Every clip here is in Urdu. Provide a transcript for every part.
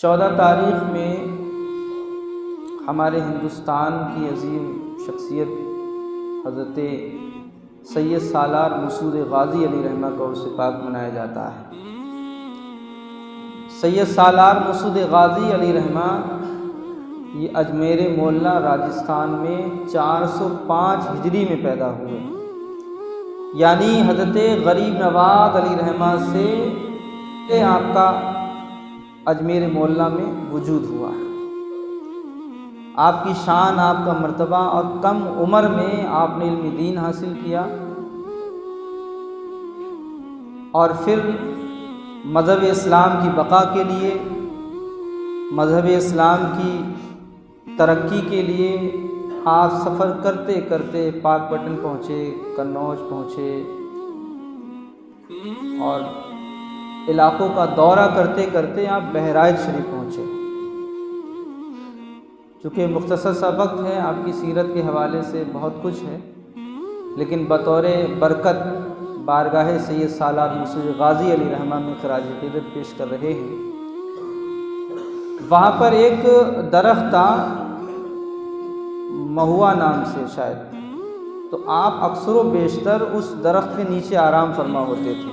14 تاریخ میں ہمارے ہندوستان کی عظیم شخصیت حضرت سید سالار مسعود غازی علیہ رحمہ کا عرس پاک منایا جاتا ہے۔ سید سالار مسعود غازی علیہ رحمہ یہ اجمیر معلیٰ راجستھان میں 405 ہجری میں پیدا ہوئے، یعنی حضرت غریب نواز علیہ رحمہ سے آپ کا اجمیر معلیٰ میں وجود ہوا ہے۔ آپ کی شان، آپ کا مرتبہ اور کم عمر میں آپ نے علم دین حاصل کیا اور پھر مذہب اسلام کی بقا کے لیے، مذہب اسلام کی ترقی کے لیے آپ سفر کرتے کرتے پاک پٹن پہنچے، قنوج پہنچے اور علاقوں کا دورہ کرتے کرتے آپ بہرائچ شریف پہنچے۔ چونکہ مختصر سا وقت ہے، آپ کی سیرت کے حوالے سے بہت کچھ ہے، لیکن بطور برکت بارگاہ سید سالار مسعود غازی علیہ رحمہ میں خراج عقیدت پیش کر رہے ہیں۔ وہاں پر ایک درخت تھا، مہوا نام سے شاید، تو آپ اکثر و بیشتر اس درخت کے نیچے آرام فرما ہوتے تھے۔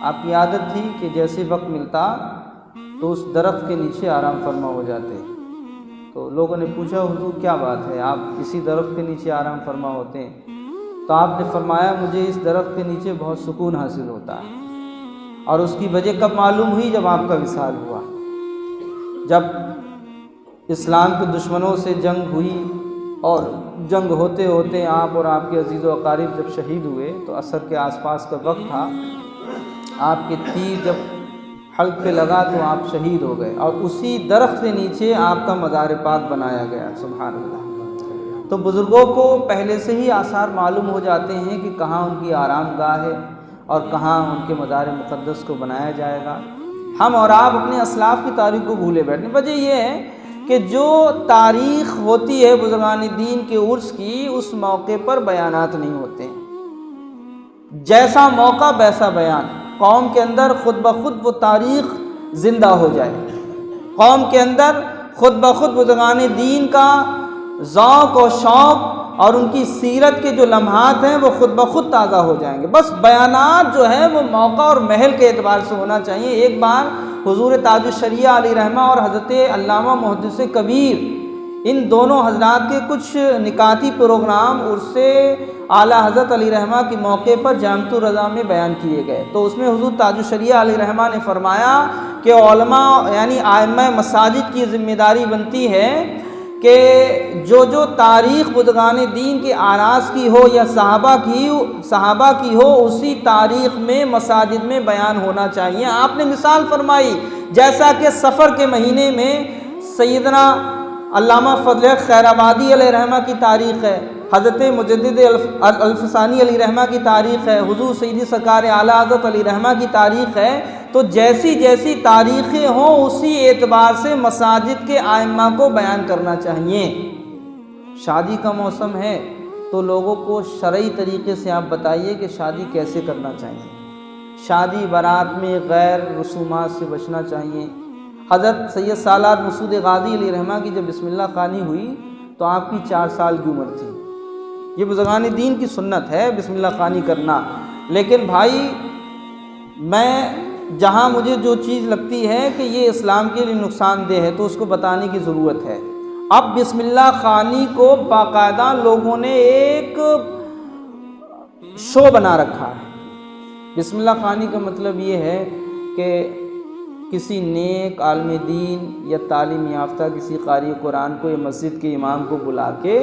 آپ کی عادت تھی کہ جیسے وقت ملتا تو اس درخت کے نیچے آرام فرما ہو جاتے۔ تو لوگوں نے پوچھا، حضور کیا بات ہے، آپ اسی درخت کے نیچے آرام فرما ہوتے ہیں؟ تو آپ نے فرمایا، مجھے اس درخت کے نیچے بہت سکون حاصل ہوتا ہے۔ اور اس کی وجہ کب معلوم ہوئی؟ جب آپ کا وصال ہوا، جب اسلام کے دشمنوں سے جنگ ہوئی اور جنگ ہوتے ہوتے آپ اور آپ کے عزیز و اقارب جب شہید ہوئے تو عصر کے آس پاس کا وقت تھا، آپ کے تیر جب حلق پہ لگا تو آپ شہید ہو گئے اور اسی درخت کے نیچے آپ کا مزار پاک بنایا گیا۔ سبحان اللہ۔ تو بزرگوں کو پہلے سے ہی آثار معلوم ہو جاتے ہیں کہ کہاں ان کی آرام گاہ ہے اور کہاں ان کے مزار مقدس کو بنایا جائے گا۔ ہم اور آپ اپنے اسلاف کی تاریخ کو بھولے بیٹھے۔ وجہ یہ ہے کہ جو تاریخ ہوتی ہے بزرگان دین کے عرس کی، اس موقع پر بیانات نہیں ہوتے ہیں۔ جیسا موقع ویسا بیان، قوم کے اندر خود بخود وہ تاریخ زندہ ہو جائے، قوم کے اندر خود بخود بزرگان دین کا ذوق و شوق اور ان کی سیرت کے جو لمحات ہیں وہ خود بخود تازہ ہو جائیں گے۔ بس بیانات جو ہیں وہ موقع اور محل کے اعتبار سے ہونا چاہیے۔ ایک بار حضور تاج الشریعہ علیہ رحمہ اور حضرت علامہ محدث کبیر، ان دونوں حضرات کے کچھ نکاتی پروگرام عرس اعلیٰ حضرت علیہ رحمہ کے موقع پر جامعۃ الرضا میں بیان کیے گئے۔ تو اس میں حضور تاج الشریعہ علیہ رحمہ نے فرمایا کہ علماء یعنی ائمہ مساجد کی ذمہ داری بنتی ہے کہ جو تاریخ بزرگان دین کے آراز کی ہو یا صحابہ کی ہو، اسی تاریخ میں مساجد میں بیان ہونا چاہیے۔ آپ نے مثال فرمائی، جیسا کہ سفر کے مہینے میں سیدنا علامہ فضل خیر آبادی علیہ رحمہ کی تاریخ ہے، حضرت مجدد الفسانی علیہ رحمہ کی تاریخ ہے، حضور سیدی سرکار اعلیٰ حضرت علیہ رحمہ کی تاریخ ہے۔ تو جیسی جیسی تاریخیں ہوں اسی اعتبار سے مساجد کے ائمہ کو بیان کرنا چاہیے۔ شادی کا موسم ہے تو لوگوں کو شرعی طریقے سے آپ بتائیے کہ شادی کیسے کرنا چاہیے۔ شادی برات میں غیر رسومات سے بچنا چاہیے۔ حضرت سید سالار مسعود غازی علیہ رحمہ کی جب بسم اللہ خوانی ہوئی تو آپ کی 4 سال کی عمر تھی۔ یہ بزرگان دین کی سنت ہے بسم اللہ خوانی کرنا، لیکن بھائی میں جہاں مجھے جو چیز لگتی ہے کہ یہ اسلام کے لیے نقصان دہ ہے تو اس کو بتانے کی ضرورت ہے۔ اب بسم اللہ خوانی کو باقاعدہ لوگوں نے ایک شو بنا رکھا ہے۔ بسم اللہ خوانی کا مطلب یہ ہے کہ کسی نیک عالم دین یا تعلیم یافتہ کسی قاری قرآن کو یا مسجد کے امام کو بلا کے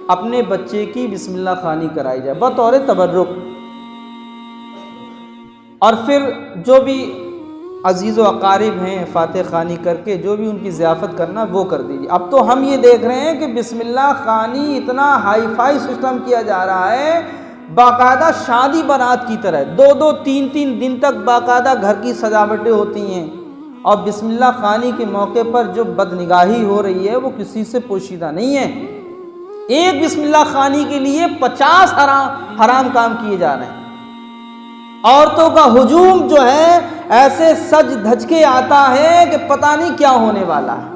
اپنے بچے کی بسم اللہ خوانی کرائی جائے بطور تبرک، اور پھر جو بھی عزیز و اقارب ہیں فاتح خوانی کر کے جو بھی ان کی ضیافت کرنا وہ کر دیجیے۔ اب تو ہم یہ دیکھ رہے ہیں کہ بسم اللہ خوانی اتنا ہائی فائی سسٹم کیا جا رہا ہے، باقاعدہ شادی برات کی طرح 2-2 3-3 دن تک باقاعدہ گھر کی سجاوٹیں ہوتی ہیں، اور بسم اللہ خوانی کے موقع پر جو بدنگاہی ہو رہی ہے وہ کسی سے پوشیدہ نہیں ہے۔ ایک بسم اللہ خوانی کے لیے 50 حرام کام کیے جا رہے ہیں۔ عورتوں کا ہجوم جو ہے ایسے سج دھج کے آتا ہے کہ پتہ نہیں کیا ہونے والا ہے۔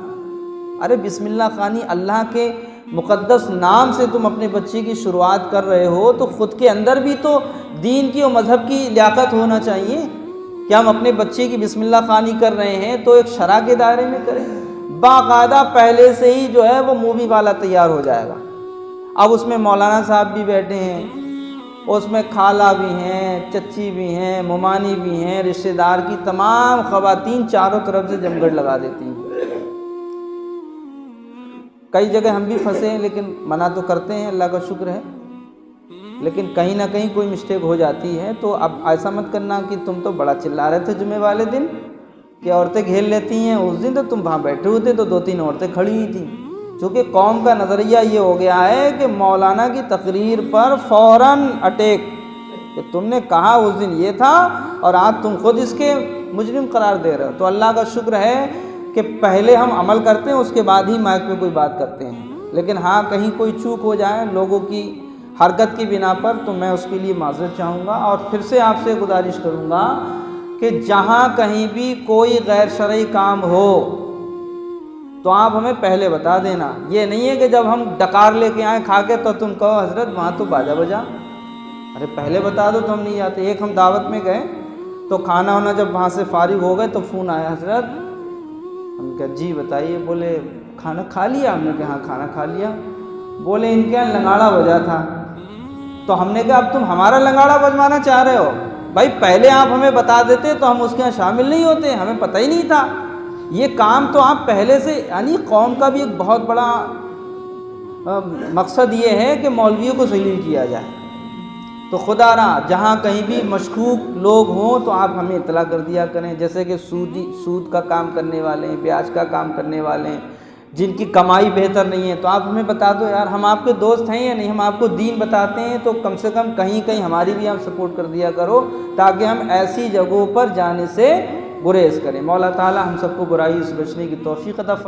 ارے بسم اللہ خوانی، اللہ کے مقدس نام سے تم اپنے بچے کی شروعات کر رہے ہو تو خود کے اندر بھی تو دین کی اور مذہب کی لیاقت ہونا چاہیے کہ ہم اپنے بچے کی بسم اللہ خوانی کر رہے ہیں تو ایک شرع کے دائرے میں کریں۔ باقاعدہ پہلے سے ہی جو ہے وہ مووی والا تیار ہو جائے گا۔ اب اس میں مولانا صاحب بھی بیٹھے ہیں، اس میں خالہ بھی ہیں، چچی بھی ہیں، ممانی بھی ہیں، رشتہ دار کی تمام خواتین چاروں طرف سے جمگھٹ لگا دیتی ہیں۔ کئی جگہ ہم بھی پھنسے ہیں، لیکن منع تو کرتے ہیں، اللہ کا شکر ہے، لیکن کہیں نہ کہیں کوئی مسٹیک ہو جاتی ہے۔ تو اب ایسا مت کرنا کہ تم تو بڑا چلا رہے تھے جمعے والے دن کہ عورتیں گھیر لیتی ہیں، اس دن تو تم وہاں بیٹھے ہوئے تھے تو 2-3 عورتیں کھڑی ہوئی تھیں۔ چونکہ قوم کا نظریہ یہ ہو گیا ہے کہ مولانا کی تقریر پر فوراً اٹیک، کہ تم نے کہا اس دن یہ تھا اور آج تم خود اس کے مجرم قرار دے رہے ہو۔ تو اللہ کا شکر ہے کہ پہلے ہم عمل کرتے ہیں، اس کے بعد ہی مائک پہ کوئی بات کرتے ہیں۔ لیکن ہاں کہیں کوئی چوک ہو جائے لوگوں کی حرکت کی بنا پر تو میں اس کے لیے معذرت چاہوں گا، اور پھر سے آپ سے گزارش کروں گا کہ جہاں کہیں بھی کوئی غیر شرعی کام ہو تو آپ ہمیں پہلے بتا دینا۔ یہ نہیں ہے کہ جب ہم ڈکار لے کے آئیں کھا کے تو تم کہو حضرت وہاں تو باجا بجا، ارے پہلے بتا دو تو ہم نہیں آتے۔ ایک ہم دعوت میں گئے تو کھانا وانا جب وہاں سے فارغ ہو گئے تو فون آیا، حضرت ہم کہا جی بتائیے، بولے کھانا کھا لیا؟ ہم نے کہا ہاں کھانا کھا لیا۔ بولے ان کے یہاں لنگاڑا بجا تھا۔ تو ہم نے کہا اب تم ہمارا لنگاڑا بجوانا چاہ رہے ہو؟ بھائی پہلے آپ ہمیں بتا دیتے تو ہم اس کے یہاں شامل نہیں ہوتے، ہمیں پتہ ہی نہیں تھا۔ یہ کام تو آپ پہلے سے، یعنی قوم کا بھی ایک بہت بڑا مقصد یہ ہے کہ مولویوں کو ذلیل کیا جائے۔ تو خدا را جہاں کہیں بھی مشکوک لوگ ہوں تو آپ ہمیں اطلاع کر دیا کریں، جیسے کہ سود کا کام کرنے والے ہیں، بیاج کا کام کرنے والے ہیں، جن کی کمائی بہتر نہیں ہے، تو آپ ہمیں بتا دو یار، ہم آپ کے دوست ہیں یا نہیں، ہم آپ کو دین بتاتے ہیں تو کم سے کم کہیں ہماری بھی آپ سپورٹ کر دیا کرو تاکہ ہم ایسی جگہوں پر جانے سے گریز کریں۔ مولا تعالی ہم سب کو برائی سے بچنے کی توفیق عطا فرمائے۔